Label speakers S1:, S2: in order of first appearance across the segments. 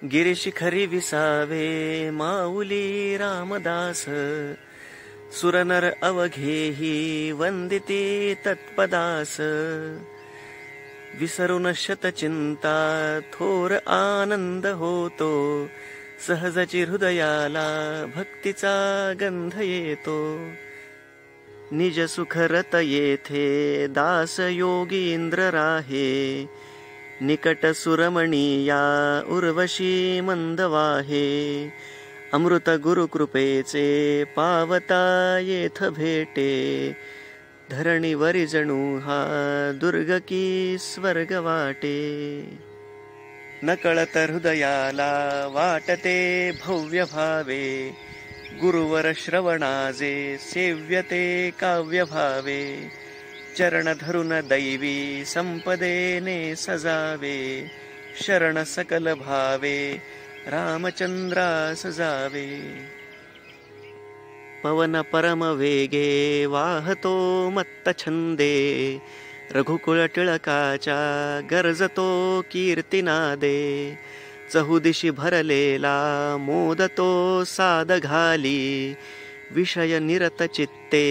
S1: गिरीशिखरी विसावे माऊली रामदास, सुरनर अवघेही वंदिती तत्पदास. विसरून शतचिंता थोर आनंद होतो, सहजची हृदयाला भक्तीचा गंध येतो. निज सुख रत येथे दास योगींद्र राहे, निकट सुरमणीया उर्वशी मंदवाहे. अमृत गुरुकृपेचे पावता येथ भेटे, धरणीवरी जणू हा दुर्ग की स्वर्ग वाटे. नकळत हृदयाला वाटते भव्य भावे, गुरुवर श्रवणाजे सेव्यते काव्य भावे. चरण धरून दैवी संपदेने सजावे, शरण सकल भावे रामचंद्रास जावे. पवन परम वेगे वाहतो मत्त छंदे, रघुकुळ टिळकाच्या गरजतो कीर्तिनादे. चहुदिशी भरलेला मोदतो साद घाली, विषय निरत चित्ते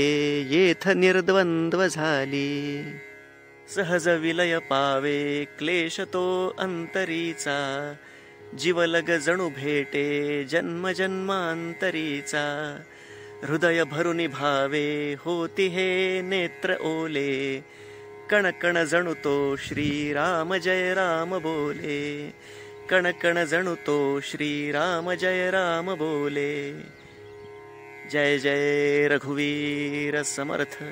S1: येथ निर्द्वंद्व झाली. सहज विलय पावे क्लेश तो अंतरीचा, जीवलग जणू भेटे जन्म जन्मांतरीचा. हृदय भरुनी भावे होती हे नेत्र ओले, कण कण जणू तो श्रीराम जय राम बोले. कण कण जणू तो श्रीराम जय राम बोले. जय जय रघुवीर समर्थ.